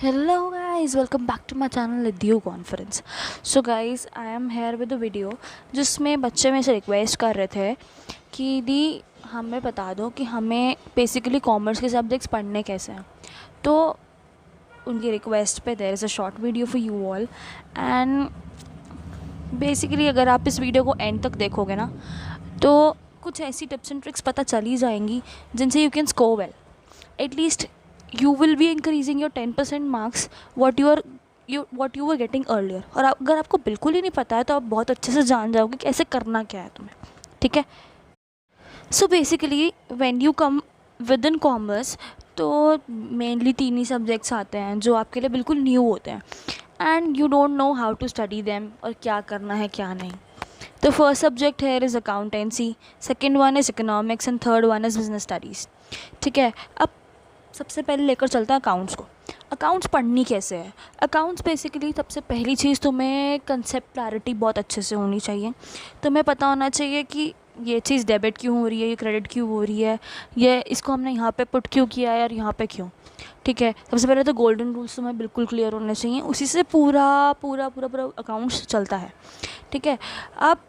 Hello guys, welcome back to my channel Lidhu Conference. So guys, I am here with a video जिसमें बच्चे में से request कर रहे थे कि दी हमें बता दो कि हमें बेसिकली कॉमर्स के सब्जेक्ट्स पढ़ने कैसे हैं। तो उनकी रिक्वेस्ट पे there is a short video for you all and basically अगर आप इस वीडियो को एंड तक देखोगे ना तो कुछ ऐसी टिप्स एंड ट्रिक्स पता चल ही जाएंगी जिनसे you can score well at least you will be increasing your 10% marks what you were getting earlier। और अगर आपको बिल्कुल ही नहीं पता है तो आप बहुत अच्छे से जान जाओगे कि ऐसे करना क्या है तुम्हें, ठीक है। So basically when you come with in commerce तो मेनली 3 ही सब्जेक्ट्स आते हैं जो आपके लिए बिल्कुल न्यू होते हैं and you don't know how to study them और क्या करना है क्या नहीं। तो फर्स्ट सब्जेक्ट है is accountancy, second one is economics and third one is business studies, ठीक है। अब सबसे पहले लेकर चलता है अकाउंट्स को। अकाउंट्स पढ़नी कैसे है? अकाउंट्स बेसिकली सबसे पहली चीज़ तुम्हें कंसेप्ट क्लैरिटी बहुत अच्छे से होनी चाहिए। तुम्हें पता होना चाहिए कि ये चीज़ डेबिट क्यों हो रही है, ये क्रेडिट क्यों हो रही है, ये इसको हमने यहाँ पे पुट क्यों किया है और यहाँ पे क्यों, ठीक है। सबसे पहले तो गोल्डन रूल्स तुम्हें बिल्कुल क्लियर होने चाहिए, उसी से पूरा पूरा पूरा पूरा अकाउंट्स चलता है, ठीक है। अब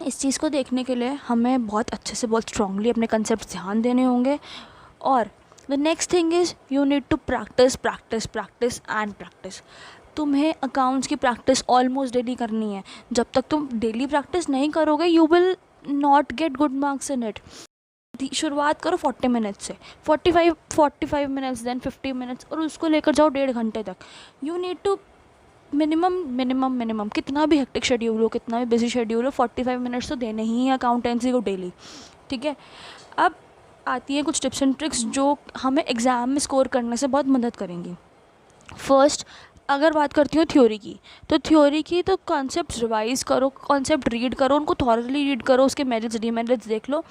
इस चीज़ को देखने के लिए हमें बहुत अच्छे से बहुत स्ट्रांगली अपने कंसेप्ट ध्यान देने होंगे। और the next thing is you need to practice practice practice and practice. तुम्हें अकाउंट्स की प्रैक्टिस ऑलमोस्ट डेली करनी है। जब तक तुम डेली प्रैक्टिस नहीं करोगे you will not get good marks in it. शुरुआत करो 40 मिनट्स से, 45 मिनट्स देन 50 मिनट्स और उसको लेकर जाओ 1.5 घंटे तक। यू नीड टू मिनिमम कितना भी हेक्टिक शेड्यूल हो, कितना भी बिजी शेड्यूल हो, 45 मिनट्स तो देने ही है अकाउंटेंसी को डेली, ठीक है। अब आती हैं कुछ टिप्स एंड ट्रिक्स जो हमें एग्ज़ाम में स्कोर करने से बहुत मदद करेंगी। फर्स्ट अगर बात करती हूँ थ्योरी की, तो थ्योरी की तो कॉन्सेप्ट रिवाइज़ करो, कॉन्सेप्ट रीड करो, उनको थॉरली रीड करो, उसके मेरिट्स डीमेरिट्स देख लो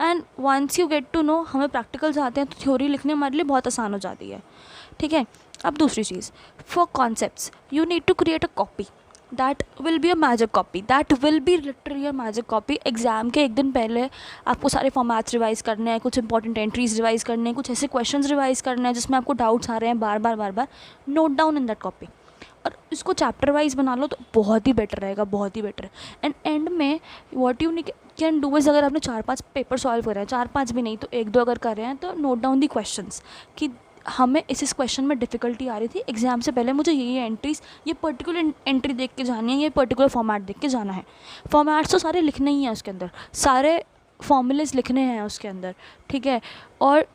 and once you get to know हमें प्रैक्टिकल्स आते हैं तो थ्योरी लिखने हमारे लिए बहुत आसान हो जाती है, ठीक है। अब दूसरी चीज़, for concepts you need to create a copy that will be a magic copy, that will be literally a magic copy. Exam के एक दिन पहले आपको सारे फॉर्मेट्स रिवाइज़ करने हैं, कुछ इंपॉर्टेंट एंट्रीज रिवाइज़ करने हैं, कुछ ऐसे क्वेश्चंस रिवाइज़ करने हैं जिसमें आपको डाउट्स आ रहे हैं बार बार note down in that copy और इसको चैप्टर वाइज बना लो तो बहुत ही बेटर रहेगा, बहुत ही बेटर। एंड एंड में what you can do is अगर आपने 4-5 पेपर सॉल्व कर रहे हैं, 4-5 भी नहीं तो 1-2 अगर कर रहे हैं तो नोट डाउन दी क्वेश्चंस कि हमें इस क्वेश्चन में डिफ़िकल्टी आ रही थी एग्ज़ाम से पहले, मुझे ये एंट्रीज, ये पर्टिकुलर एंट्री देख के जानी है, ये पर्टिकुलर फॉर्मेट देख के जाना है। फॉर्मेट्स तो सारे लिखने ही हैं उसके अंदर, सारे फॉर्मूलेस लिखने हैं उसके अंदर, ठीक है। और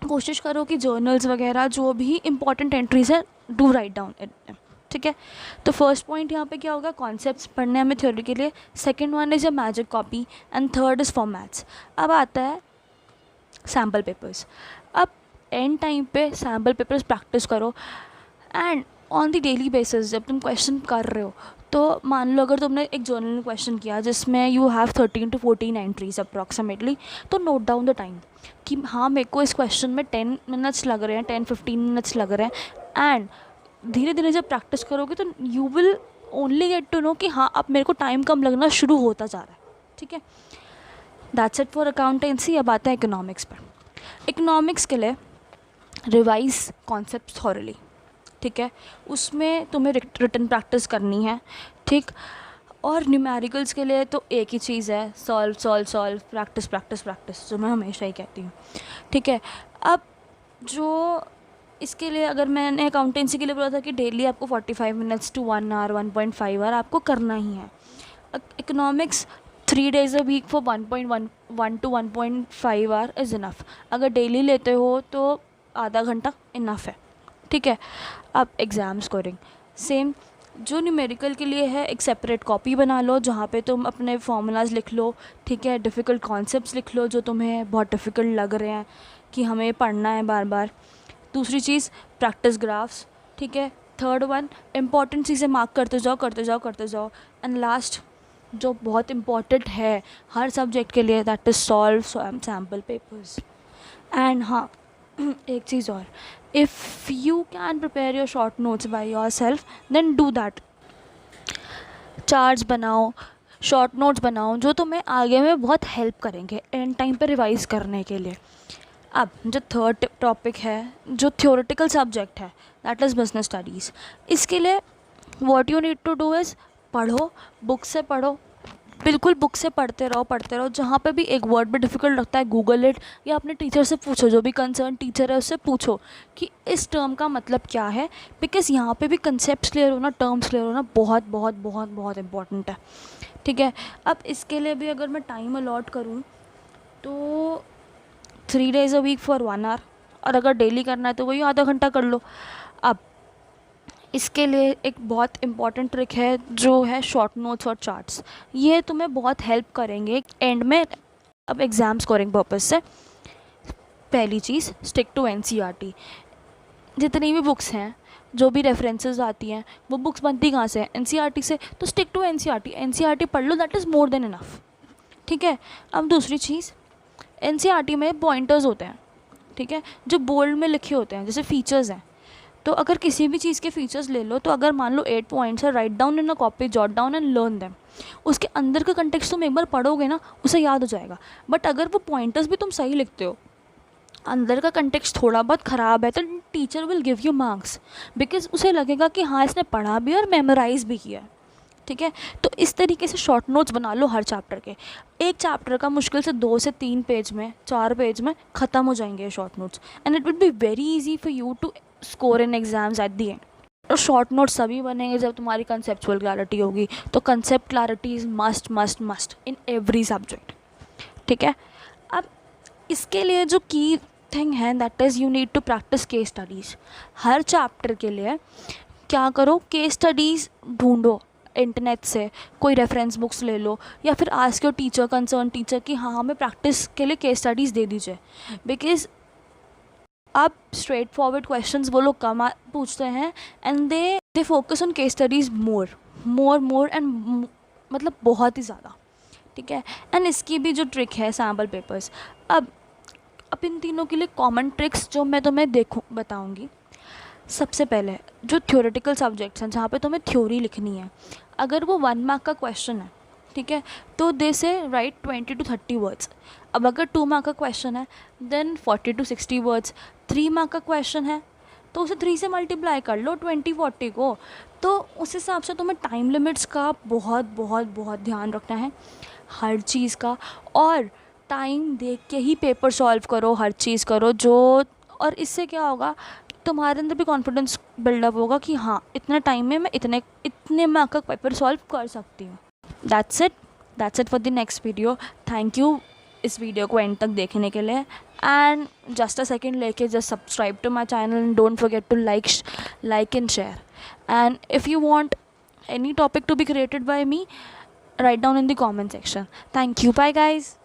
कोशिश करो कि जर्नल्स वगैरह जो भी इंपॉर्टेंट एंट्रीज है डू राइट डाउन इट, ठीक है। तो फर्स्ट पॉइंट यहाँ पे क्या होगा, कॉन्सेप्ट्स पढ़ने हमें थ्योरी के लिए, second one is a magic copy and third is formats. अब आता है सैम्पल पेपर्स। अब एंड टाइम पे सैम्पल पेपर्स प्रैक्टिस करो and on the daily basis जब तुम क्वेश्चन कर रहे हो तो मान लो अगर तुमने एक जर्नल में क्वेश्चन किया जिसमें you have 13 to 14 entries approximately, तो नोट डाउन द टाइम कि हाँ मेरे को इस क्वेश्चन में 10 मिनट्स लग रहे हैं, 10-15 मिनट्स लग रहे हैं। एंड धीरे धीरे जब प्रैक्टिस करोगे तो you will only get to know कि हाँ अब मेरे को टाइम कम लगना शुरू होता जा रहा है, ठीक है। That's it for accountancy. अब आता है इकोनॉमिक्स पर। इकोनॉमिक्स के लिए रिवाइज कॉन्सेप्ट थॉरली, ठीक है, उसमें तुम्हें रिटन प्रैक्टिस करनी है, ठीक। और न्यूमेरिकल्स के लिए तो एक ही चीज़ है, solve solve solve, practice practice practice, जो मैं हमेशा ही कहती हूँ, ठीक है। अब जो इसके लिए अगर मैंने अकाउंटेंसी के लिए बोला था कि डेली आपको 45 मिनट्स टू 1 आवर 1.5 आवर आपको करना ही है। Economics 3 days a week for 1.1 to 1.5 hour is enough. अगर डेली लेते हो तो आधा घंटा इनफ है, ठीक है। अब एग्ज़ाम स्कोरिंग सेम जो न्यूमेरिकल के लिए है, एक सेपरेट कॉपी बना लो जहाँ पे तुम अपने फार्मूलाज लिख लो, ठीक है। डिफ़िकल्ट कॉन्सेप्ट्स लिख लो जो तुम्हें बहुत डिफ़िकल्ट लग रहे हैं कि हमें पढ़ना है बार बार। दूसरी चीज़ प्रैक्टिस ग्राफ्स, ठीक है। थर्ड वन इंपॉर्टेंट चीज़ें मार्क करते जाओ करते जाओ करते जाओ। एंड लास्ट जो बहुत इम्पॉर्टेंट है हर सब्जेक्ट के लिए, that is solve sample papers. And हाँ एक चीज़ और, if you can prepare your short notes by yourself then do that. Charts बनाओ, शॉर्ट नोट्स बनाओ जो तुम्हें आगे में बहुत हेल्प करेंगे एंड टाइम पे रिवाइज़ करने के लिए। अब जो थर्ड टॉपिक है, जो थ्योरेटिकल सब्जेक्ट है, दैट इज़ बिजनेस स्टडीज़। इसके लिए what you need to do is पढ़ो, बुक से पढ़ो, बिल्कुल बुक से पढ़ते रहो। जहाँ पे भी एक वर्ड भी डिफ़िकल्ट लगता है गूगल इट, या अपने टीचर से पूछो, जो भी कंसर्न टीचर है उससे पूछो कि इस टर्म का मतलब क्या है, बिकॉज़ यहाँ पे भी कंसेप्ट क्लियर होना, टर्म्स क्लियर होना बहुत बहुत बहुत बहुत इंपॉर्टेंट है, ठीक है। अब इसके लिए भी अगर मैं टाइम अलॉट करूँ तो 3 days a week for 1 hour, और अगर डेली करना है तो वही आधा घंटा कर लो। अब इसके लिए एक बहुत इम्पॉर्टेंट ट्रिक है जो है शॉर्ट नोट्स और चार्ट्स। ये तुम्हें बहुत हेल्प करेंगे एंड में। अब एग्ज़ाम स्कोरिंग पर्पज़ से पहली चीज़, स्टिक टू एनसीईआरटी। जितनी भी बुक्स हैं, जो भी रेफरेंसेस आती हैं, वो बुक्स बनती कहाँ से हैं? एनसीईआरटी से। तो स्टिक टू एनसीईआरटी, एनसीईआरटी पढ़ लो, that is more than enough, ठीक है। अब दूसरी चीज़, एनसीईआरटी में पॉइंटर्स होते हैं, ठीक है, जो बोल्ड में लिखे होते हैं, जैसे फीचर्स हैं। तो अगर किसी भी चीज़ के फीचर्स ले लो, तो अगर मान लो 8 पॉइंट्स है, write down in a copy, jot down and learn them. उसके अंदर का कंटेक्स्ट तुम एक बार पढ़ोगे ना, उसे याद हो जाएगा। बट अगर वो पॉइंटर्स भी तुम सही लिखते हो, अंदर का कंटेक्स्ट थोड़ा बहुत ख़राब है, तो teacher will give you marks, because उसे लगेगा कि हाँ इसने पढ़ा भी और मेमोराइज भी किया, ठीक है। तो इस तरीके से शॉर्ट नोट्स बना लो हर चैप्टर के। एक चैप्टर का मुश्किल से 2 से 3 पेज में, 4 पेज में ख़त्म हो जाएंगे ये short notes, and it will be very easy for you to score in exams at the end. और शॉर्ट नोट्स तभी बनेंगे जब तुम्हारी कंसेप्चुअल क्लैरिटी होगी। तो concept clarity is must must must in every subject, ठीक है। अब इसके लिए जो की थिंग है, that is you need to practice case studies. हर चैप्टर के लिए क्या करो, केस स्टडीज़ ढूंढो इंटरनेट से, कोई रेफरेंस बुक्स ले लो, या फिर ask your teacher, concern teacher कि हाँ हमें प्रैक्टिस के लिए केस स्टडीज़ दे दीजिए। बिकॉज अब स्ट्रेट फॉरवर्ड क्वेश्चंस वो लोग कम पूछते हैं, and they focus on case studies more and मतलब बहुत ही ज़्यादा, ठीक है। एंड इसकी भी जो ट्रिक है, सैम्पल पेपर्स। अब इन तीनों के लिए कॉमन ट्रिक्स जो मैं तुम्हें बताऊंगी। सबसे पहले जो थ्योरेटिकल सब्जेक्ट्स हैं, जहाँ पे तुम्हें थ्योरी लिखनी है, अगर वो 1 मार्क का क्वेश्चन है, ठीक है, तो दे से राइट 20 to 30 वर्ड्स। अब अगर 2 मार्क का क्वेश्चन है, देन 40 to 60 वर्ड्स। 3 मार्क का क्वेश्चन है तो उसे 3 से मल्टीप्लाई कर लो 20-40 को। तो उस हिसाब से तुम्हें टाइम लिमिट्स का बहुत बहुत बहुत ध्यान रखना है, हर चीज़ का। और टाइम देख के ही पेपर सॉल्व करो, हर चीज़ करो जो। और इससे क्या होगा, तुम्हारे अंदर भी कॉन्फिडेंस बिल्डअप होगा कि हाँ इतने टाइम में मैं इतने मार्क का पेपर सॉल्व कर सकती हूँ। That's it for the next video. Thank you इस वीडियो को एंड तक देखने के लिए, एंड जस्ट अ सेकेंड लेके just subscribe to my channel and don't forget to like and share. And if you want any topic to be created by me, write down in the comment section. Thank you. Bye guys.